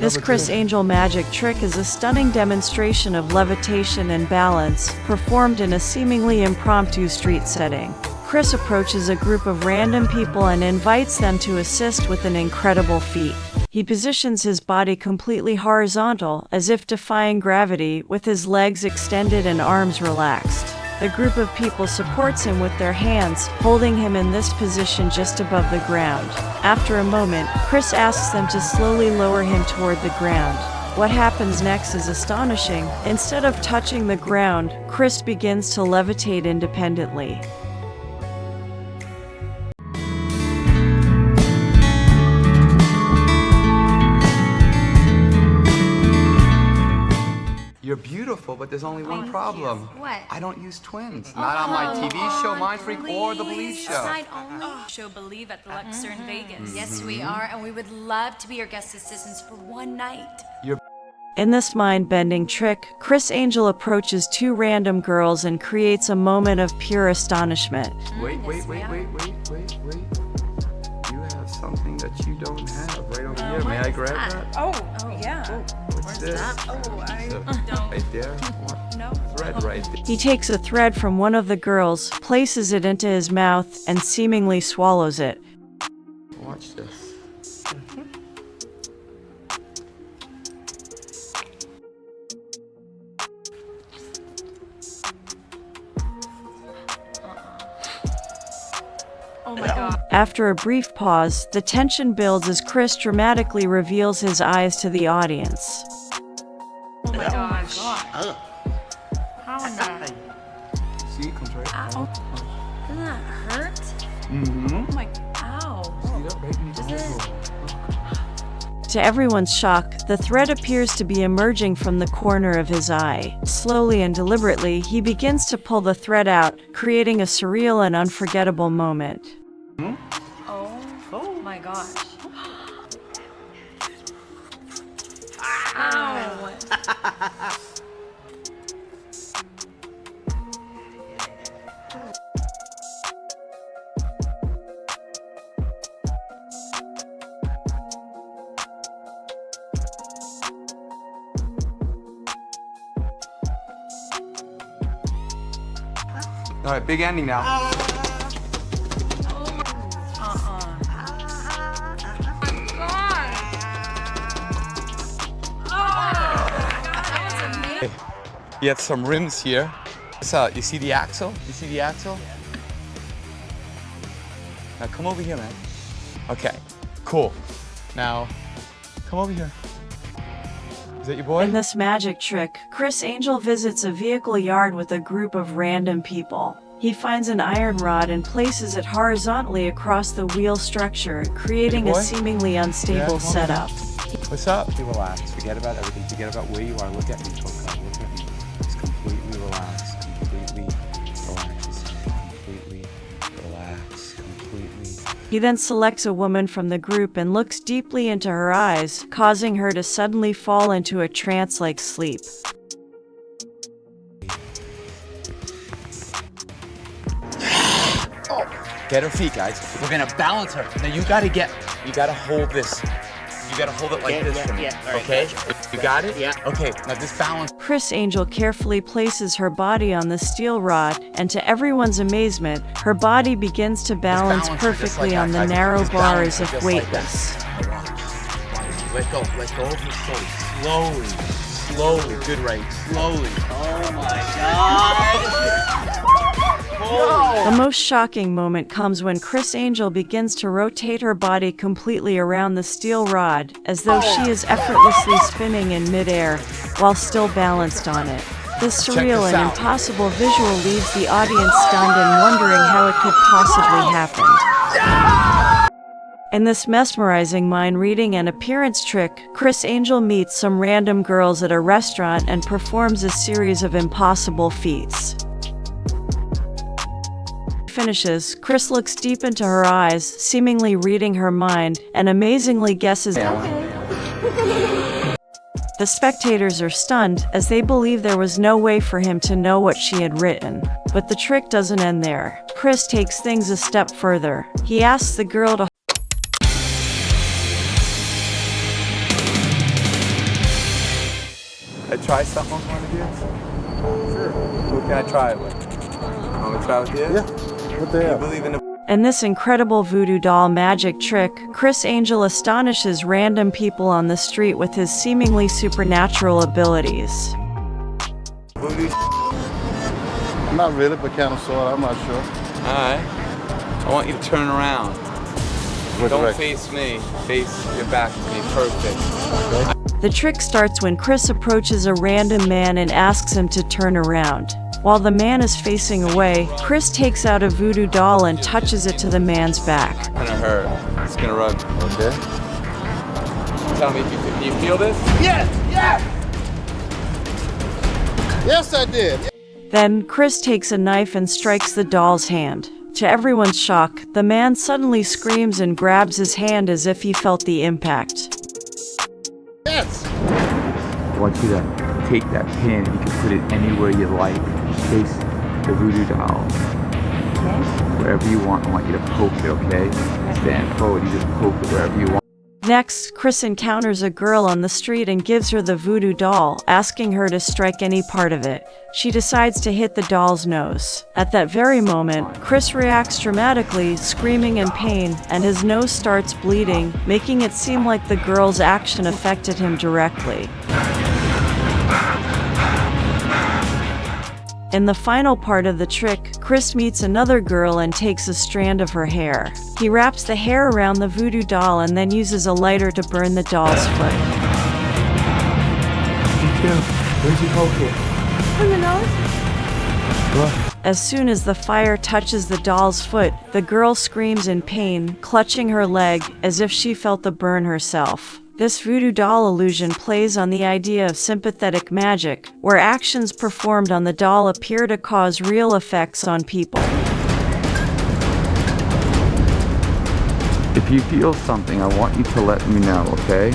This Criss Angel magic trick is a stunning demonstration of levitation and balance, performed in a seemingly impromptu street setting. Criss approaches a group of random people and invites them to assist with an incredible feat. He positions his body completely horizontal, as if defying gravity, with his legs extended and arms relaxed. A group of people supports him with their hands, holding him in this position just above the ground. After a moment, Criss asks them to slowly lower him toward the ground. What happens next is astonishing. Instead of touching the ground, Criss begins to levitate independently. You're beautiful, but there's only one problem. What? I don't use twins. Not on my TV show, Mind Freak, or the Believe Show. Side only. Show Believe at the Luxor in Vegas. Yes, we are, and we would love to be your guest assistants for one night. In this mind-bending trick, Criss Angel approaches two random girls and creates a moment of pure astonishment. Wait. You have something that you don't have right over here. May I grab that? Oh, yeah. What's this? Oh, I don't. Right there? No. Thread right there. He takes a thread from one of the girls, places it into his mouth, and seemingly swallows it. Watch this. Oh my God. After a brief pause, the tension builds as Criss dramatically reveals his eyes to the audience. Oh my gosh. How in the... See, it comes right out. Ow. Doesn't that hurt? Mm-hmm. Oh my. Ow. See that right in the Does it? To everyone's shock, the thread appears to be emerging from the corner of his eye. Slowly and deliberately, he begins to pull the thread out, creating a surreal and unforgettable moment. Oh my gosh. Ow. All right, big ending now. You have some rims here. You see the axle? You see the axle? Now come over here, man. Okay, cool. Now, come over here. Is that your boy? In this magic trick, Criss Angel visits a vehicle yard with a group of random people. He finds an iron rod and places it horizontally across the wheel structure, creating a seemingly unstable setup. What's up? Relax. Forget about everything. Forget about where you are. Look at me, Coco. Look at me. Just completely relax. Completely relax. Completely relax. Completely. He then selects a woman from the group and looks deeply into her eyes, causing her to suddenly fall into a trance-like sleep. Get her feet, guys. We're gonna balance her. Now you gotta hold this. You gotta hold it like this for me. All right, okay? gotcha. You got it? Yeah. Okay, now this balance. Criss Angel carefully places her body on the steel rod, and to everyone's amazement, her body begins to balance balance her just perfectly like on the I- narrow just bar balance as her if just like weightless. Let go of her shoulders. Slowly. Good right. Slowly. Oh my God. The most shocking moment comes when Criss Angel begins to rotate her body completely around the steel rod, as though she is effortlessly spinning in midair, while still balanced on it. This surreal and impossible visual leaves the audience stunned and wondering how it could possibly happen. In this mesmerizing mind-reading and appearance trick, Criss Angel meets some random girls at a restaurant and performs a series of impossible feats. Finishes, Criss looks deep into her eyes, seemingly reading her mind, and amazingly guesses. The spectators are stunned, as they believe there was no way for him to know what she had written. But the trick doesn't end there. Criss takes things a step further. He asks the girl to try something on one of yours? Sure. Who can I try it with? Want me to try with you? Yeah. What they You have? believe in the In this incredible voodoo doll magic trick, Criss Angel astonishes random people on the street with his seemingly supernatural abilities. voodoo? Not really, but kind of sort of. I'm not sure. Alright. I want you to turn around. What Don't direction? face me. Face your back to me. Perfect. The trick starts when Criss approaches a random man and asks him to turn around. While the man is facing away, Criss takes out a voodoo doll and touches it to the man's back. It's gonna hurt. It's gonna rub. Okay. Tell me if you feel this? Yes, I did. Then, Criss takes a knife and strikes the doll's hand. To everyone's shock, the man suddenly screams and grabs his hand as if he felt the impact. Yes. I want you to take that pin, you can put it anywhere you like, face the voodoo doll. Wherever you want, I want you to poke it, okay? Stand forward, you just poke it wherever you want. Next, Criss encounters a girl on the street and gives her the voodoo doll, asking her to strike any part of it. She decides to hit the doll's nose. At that very moment, Criss reacts dramatically, screaming in pain, and his nose starts bleeding, making it seem like the girl's action affected him directly. In the final part of the trick, Criss meets another girl and takes a strand of her hair. He wraps the hair around the voodoo doll and then uses a lighter to burn the doll's foot. Where's your poke it? As soon as the fire touches the doll's foot, the girl screams in pain, clutching her leg as if she felt the burn herself. This voodoo doll illusion plays on the idea of sympathetic magic, where actions performed on the doll appear to cause real effects on people. If you feel something, I want you to let me know, okay?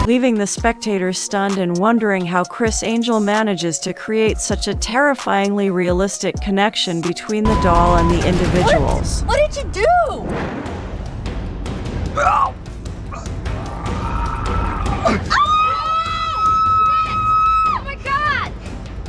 Leaving the spectators stunned and wondering how Criss Angel manages to create such a terrifyingly realistic connection between the doll and the individuals. What did you do?